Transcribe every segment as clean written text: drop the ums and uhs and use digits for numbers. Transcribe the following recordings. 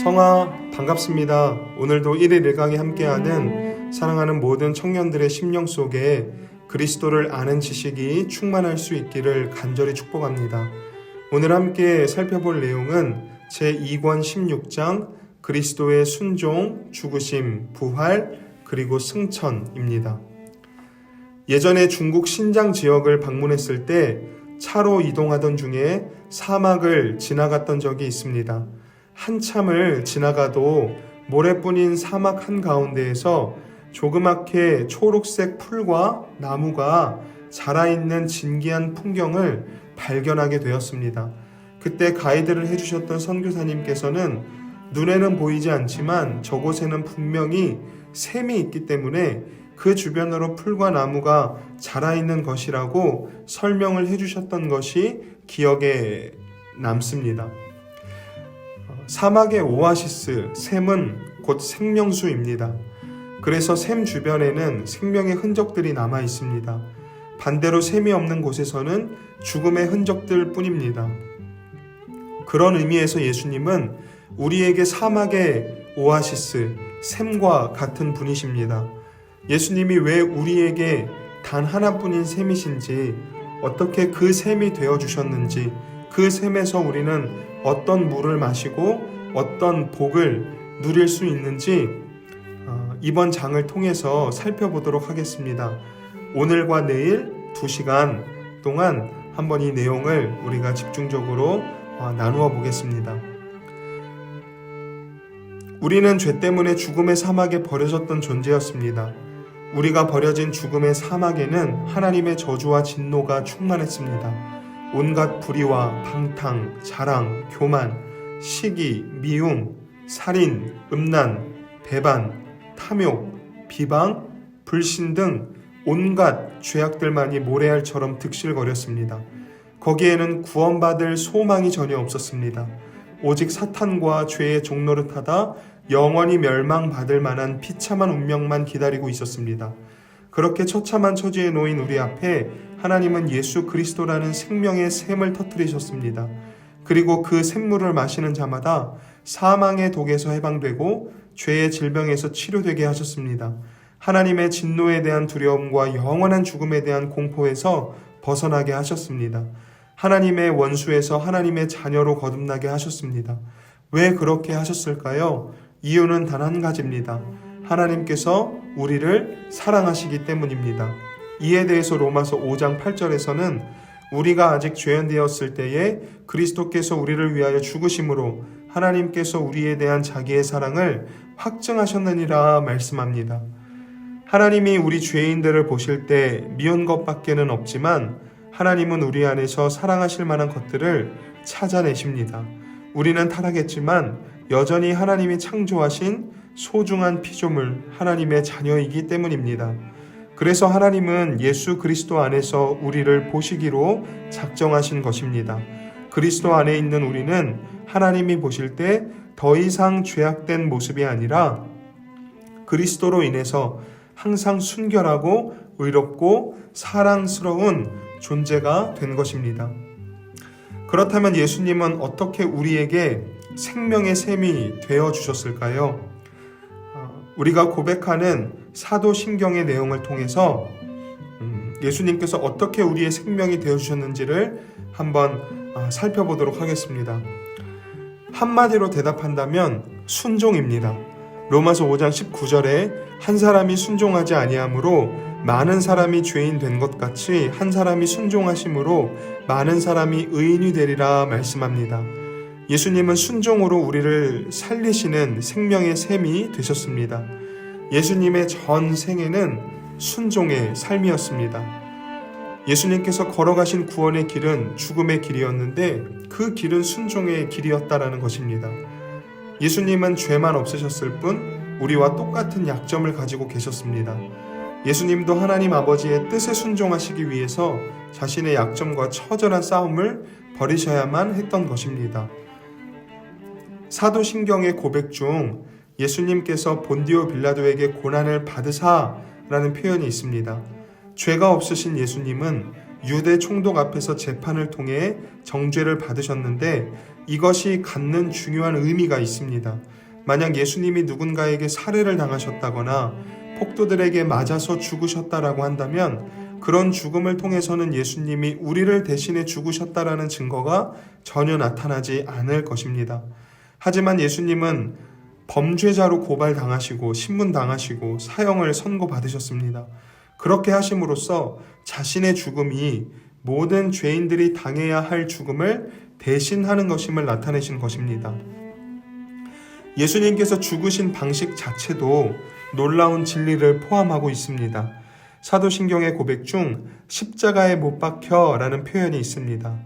성아, 반갑습니다. 오늘도 1일 1강에 함께하는 사랑하는 모든 청년들의 심령 속에 그리스도를 아는 지식이 충만할 수 있기를 간절히 축복합니다. 오늘 함께 살펴볼 내용은 제2권 16장 그리스도의 순종, 죽으심, 부활, 그리고 승천입니다. 예전에 중국 신장 지역을 방문했을 때 차로 이동하던 중에 사막을 지나갔던 적이 있습니다. 한참을 지나가도 모래뿐인 사막 한가운데에서 조그맣게 초록색 풀과 나무가 자라있는 진기한 풍경을 발견하게 되었습니다. 그때 가이드를 해주셨던 선교사님께서는 눈에는 보이지 않지만 저곳에는 분명히 샘이 있기 때문에 그 주변으로 풀과 나무가 자라있는 것이라고 설명을 해주셨던 것이 기억에 남습니다. 사막의 오아시스, 샘은 곧 생명수입니다. 그래서 샘 주변에는 생명의 흔적들이 남아 있습니다. 반대로 샘이 없는 곳에서는 죽음의 흔적들 뿐입니다. 그런 의미에서 예수님은 우리에게 사막의 오아시스, 샘과 같은 분이십니다. 예수님이 왜 우리에게 단 하나뿐인 샘이신지, 어떻게 그 샘이 되어주셨는지, 그 샘에서 우리는 어떤 물을 마시고 어떤 복을 누릴 수 있는지 이번 장을 통해서 살펴보도록 하겠습니다. 오늘과 내일 2시간 동안 한번 이 내용을 우리가 집중적으로 나누어 보겠습니다. 우리는 죄 때문에 죽음의 사막에 버려졌던 존재였습니다. 우리가 버려진 죽음의 사막에는 하나님의 저주와 진노가 충만했습니다. 온갖 불의와 방탕, 자랑, 교만, 시기, 미움, 살인, 음란, 배반, 탐욕, 비방, 불신 등 온갖 죄악들만이 모래알처럼 득실거렸습니다. 거기에는 구원받을 소망이 전혀 없었습니다. 오직 사탄과 죄의 종노릇하다 영원히 멸망받을 만한 비참한 운명만 기다리고 있었습니다. 그렇게 처참한 처지에 놓인 우리 앞에 하나님은 예수 그리스도라는 생명의 샘을 터뜨리셨습니다. 그리고 그 샘물을 마시는 자마다 사망의 독에서 해방되고 죄의 질병에서 치료되게 하셨습니다. 하나님의 진노에 대한 두려움과 영원한 죽음에 대한 공포에서 벗어나게 하셨습니다. 하나님의 원수에서 하나님의 자녀로 거듭나게 하셨습니다. 왜 그렇게 하셨을까요? 이유는 단 한 가지입니다. 하나님께서 우리를 사랑하시기 때문입니다. 이에 대해서 로마서 5장 8절에서는 우리가 아직 죄인되었을 때에 그리스도께서 우리를 위하여 죽으심으로 하나님께서 우리에 대한 자기의 사랑을 확증하셨느니라 말씀합니다. 하나님이 우리 죄인들을 보실 때 미운 것밖에는 없지만 하나님은 우리 안에서 사랑하실 만한 것들을 찾아내십니다. 우리는 타락했지만 여전히 하나님이 창조하신 소중한 피조물, 하나님의 자녀이기 때문입니다. 그래서 하나님은 예수 그리스도 안에서 우리를 보시기로 작정하신 것입니다. 그리스도 안에 있는 우리는 하나님이 보실 때 더 이상 죄악된 모습이 아니라 그리스도로 인해서 항상 순결하고 의롭고 사랑스러운 존재가 된 것입니다. 그렇다면 예수님은 어떻게 우리에게 생명의 샘이 되어주셨을까요? 우리가 고백하는 사도신경의 내용을 통해서 예수님께서 어떻게 우리의 생명이 되어주셨는지를 한번 살펴보도록 하겠습니다. 한마디로 대답한다면 순종입니다. 로마서 5장 19절에 한 사람이 순종하지 아니하므로 많은 사람이 죄인 된 것 같이 한 사람이 순종하심으로 많은 사람이 의인이 되리라 말씀합니다. 예수님은 순종으로 우리를 살리시는 생명의 샘이 되셨습니다. 예수님의 전 생애는 순종의 삶이었습니다. 예수님께서 걸어가신 구원의 길은 죽음의 길이었는데 그 길은 순종의 길이었다라는 것입니다. 예수님은 죄만 없으셨을 뿐 우리와 똑같은 약점을 가지고 계셨습니다. 예수님도 하나님 아버지의 뜻에 순종하시기 위해서 자신의 약점과 처절한 싸움을 벌이셔야만 했던 것입니다. 사도신경의 고백 중 예수님께서 본디오 빌라도에게 고난을 받으사라는 표현이 있습니다. 죄가 없으신 예수님은 유대 총독 앞에서 재판을 통해 정죄를 받으셨는데 이것이 갖는 중요한 의미가 있습니다. 만약 예수님이 누군가에게 살해를 당하셨다거나 폭도들에게 맞아서 죽으셨다라고 한다면 그런 죽음을 통해서는 예수님이 우리를 대신해 죽으셨다라는 증거가 전혀 나타나지 않을 것입니다. 하지만 예수님은 범죄자로 고발당하시고 신문당하시고 사형을 선고받으셨습니다. 그렇게 하심으로써 자신의 죽음이 모든 죄인들이 당해야 할 죽음을 대신하는 것임을 나타내신 것입니다. 예수님께서 죽으신 방식 자체도 놀라운 진리를 포함하고 있습니다. 사도신경의 고백 중 십자가에 못 박혀 라는 표현이 있습니다.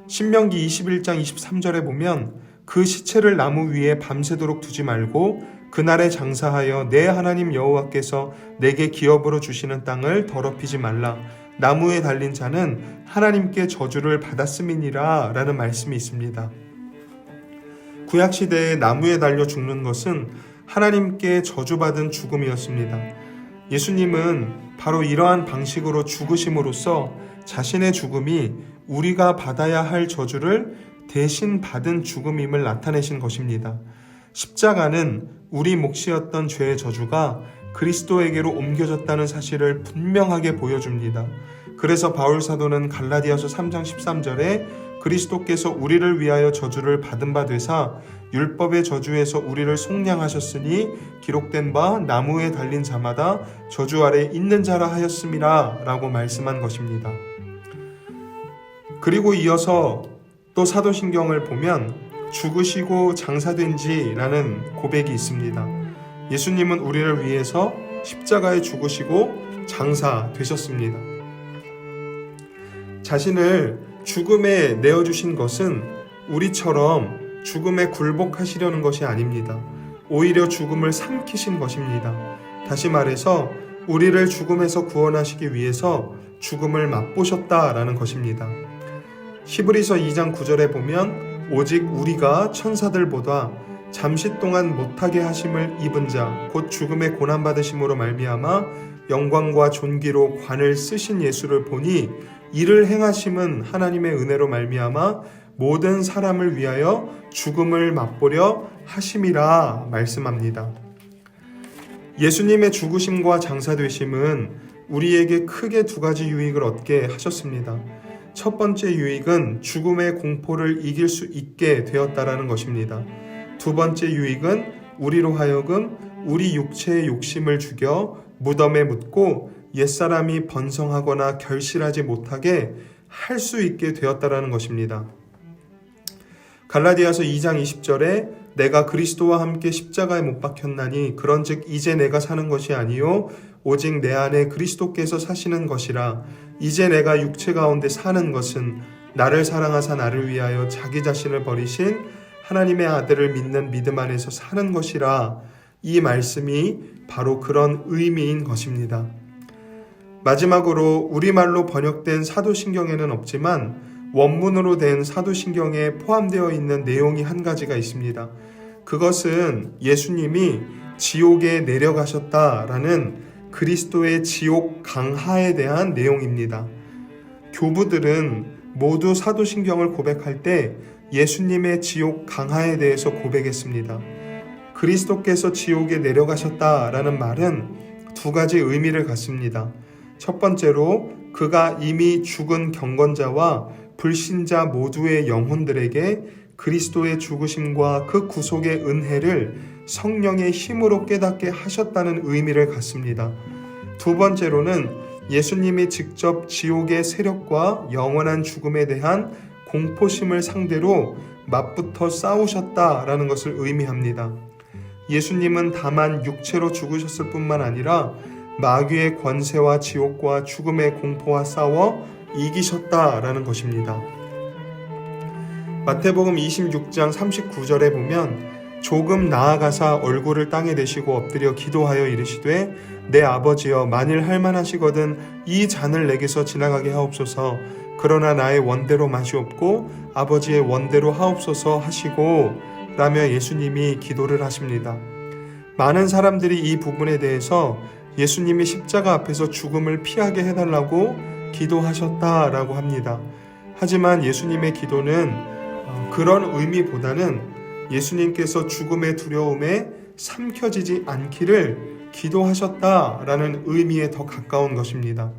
신명기 21장 23절에 보면 그 시체를 나무 위에 밤새도록 두지 말고 그날에 장사하여 내 하나님 여호와께서 내게 기업으로 주시는 땅을 더럽히지 말라. 나무에 달린 자는 하나님께 저주를 받았음이니라 라는 말씀이 있습니다. 구약시대에 나무에 달려 죽는 것은 하나님께 저주받은 죽음이었습니다. 예수님은 바로 이러한 방식으로 죽으심으로써 자신의 죽음이 우리가 받아야 할 저주를 대신 받은 죽음임을 나타내신 것입니다. 십자가는 우리 몫이었던 죄의 저주가 그리스도에게로 옮겨졌다는 사실을 분명하게 보여줍니다. 그래서 바울 사도는 갈라디아서 3장 13절에 그리스도께서 우리를 위하여 저주를 받은 바 되사 율법의 저주에서 우리를 속량하셨으니 기록된 바 나무에 달린 자마다 저주 아래 있는 자라 하였음이라 라고 말씀한 것입니다. 그리고 이어서 또 사도신경을 보면 죽으시고 장사된 지라는 고백이 있습니다. 예수님은 우리를 위해서 십자가에 죽으시고 장사되셨습니다. 자신을 죽음에 내어주신 것은 우리처럼 죽음에 굴복하시려는 것이 아닙니다. 오히려 죽음을 삼키신 것입니다. 다시 말해서 우리를 죽음에서 구원하시기 위해서 죽음을 맛보셨다라는 것입니다. 히브리서 2장 9절에 보면 오직 우리가 천사들보다 잠시 동안 못하게 하심을 입은 자 곧 죽음의 고난받으심으로 말미암아 영광과 존귀로 관을 쓰신 예수를 보니 이를 행하심은 하나님의 은혜로 말미암아 모든 사람을 위하여 죽음을 맛보려 하심이라 말씀합니다. 예수님의 죽으심과 장사되심은 우리에게 크게 두 가지 유익을 얻게 하셨습니다. 첫 번째 유익은 죽음의 공포를 이길 수 있게 되었다라는 것입니다. 두 번째 유익은 우리로 하여금 우리 육체의 욕심을 죽여 무덤에 묻고 옛사람이 번성하거나 결실하지 못하게 할 수 있게 되었다라는 것입니다. 갈라디아서 2장 20절에 내가 그리스도와 함께 십자가에 못 박혔나니 그런즉 이제 내가 사는 것이 아니요 오직 내 안에 그리스도께서 사시는 것이라. 이제 내가 육체 가운데 사는 것은 나를 사랑하사 나를 위하여 자기 자신을 버리신 하나님의 아들을 믿는 믿음 안에서 사는 것이라. 이 말씀이 바로 그런 의미인 것입니다. 마지막으로 우리말로 번역된 사도신경에는 없지만 원문으로 된 사도신경에 포함되어 있는 내용이 한 가지가 있습니다. 그것은 예수님이 지옥에 내려가셨다라는 그리스도의 지옥 강하에 대한 내용입니다. 교부들은 모두 사도신경을 고백할 때 예수님의 지옥 강하에 대해서 고백했습니다. 그리스도께서 지옥에 내려가셨다라는 말은 두 가지 의미를 갖습니다. 첫 번째로 그가 이미 죽은 경건자와 불신자 모두의 영혼들에게 그리스도의 죽으심과 그 구속의 은혜를 성령의 힘으로 깨닫게 하셨다는 의미를 갖습니다. 두 번째로는 예수님이 직접 지옥의 세력과 영원한 죽음에 대한 공포심을 상대로 맞붙어 싸우셨다라는 것을 의미합니다. 예수님은 다만 육체로 죽으셨을 뿐만 아니라 마귀의 권세와 지옥과 죽음의 공포와 싸워 이기셨다라는 것입니다. 마태복음 26장 39절에 보면 조금 나아가사 얼굴을 땅에 대시고 엎드려 기도하여 이르시되 내 아버지여 만일 할만하시거든 이 잔을 내게서 지나가게 하옵소서. 그러나 나의 원대로 마시옵고 아버지의 원대로 하옵소서 하시고 라며 예수님이 기도를 하십니다. 많은 사람들이 이 부분에 대해서 예수님이 십자가 앞에서 죽음을 피하게 해달라고 기도하셨다라고 합니다. 하지만 예수님의 기도는 그런 의미보다는 예수님께서 죽음의 두려움에 삼켜지지 않기를 기도하셨다라는 의미에 더 가까운 것입니다.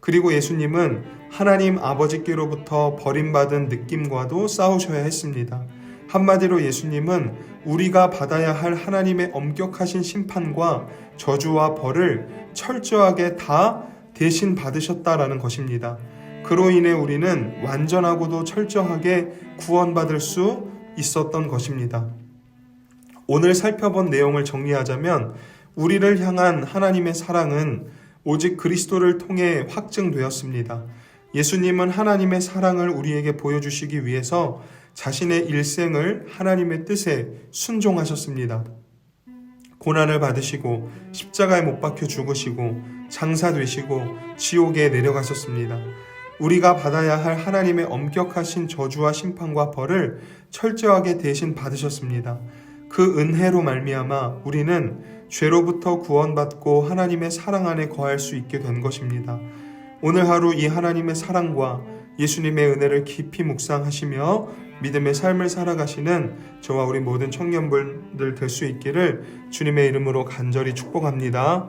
그리고 예수님은 하나님 아버지께로부터 버림받은 느낌과도 싸우셔야 했습니다. 한마디로 예수님은 우리가 받아야 할 하나님의 엄격하신 심판과 저주와 벌을 철저하게 다 대신 받으셨다라는 것입니다. 그로 인해 우리는 완전하고도 철저하게 구원받을 수 있었던 것입니다. 오늘 살펴본 내용을 정리하자면 우리를 향한 하나님의 사랑은 오직 그리스도를 통해 확증되었습니다. 예수님은 하나님의 사랑을 우리에게 보여주시기 위해서 자신의 일생을 하나님의 뜻에 순종하셨습니다. 고난을 받으시고 십자가에 못 박혀 죽으시고 장사되시고 지옥에 내려가셨습니다. 우리가 받아야 할 하나님의 엄격하신 저주와 심판과 벌을 철저하게 대신 받으셨습니다. 그 은혜로 말미암아 우리는 죄로부터 구원받고 하나님의 사랑 안에 거할 수 있게 된 것입니다. 오늘 하루 이 하나님의 사랑과 예수님의 은혜를 깊이 묵상하시며 믿음의 삶을 살아가시는 저와 우리 모든 청년분들 될 수 있기를 주님의 이름으로 간절히 축복합니다.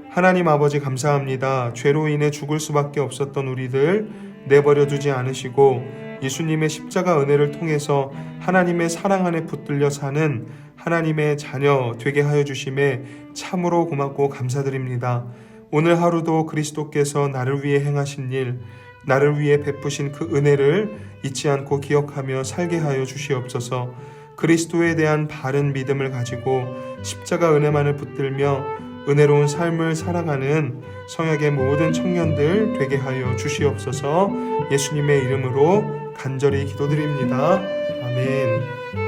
하나님 아버지 감사합니다. 죄로 인해 죽을 수밖에 없었던 우리들 내버려 두지 않으시고 예수님의 십자가 은혜를 통해서 하나님의 사랑 안에 붙들려 사는 하나님의 자녀 되게 하여 주심에 참으로 고맙고 감사드립니다. 오늘 하루도 그리스도께서 나를 위해 행하신 일, 나를 위해 베푸신 그 은혜를 잊지 않고 기억하며 살게 하여 주시옵소서. 그리스도에 대한 바른 믿음을 가지고 십자가 은혜만을 붙들며 은혜로운 삶을 살아가는 성역의 모든 청년들 되게 하여 주시옵소서. 예수님의 이름으로 간절히 기도드립니다. 아멘.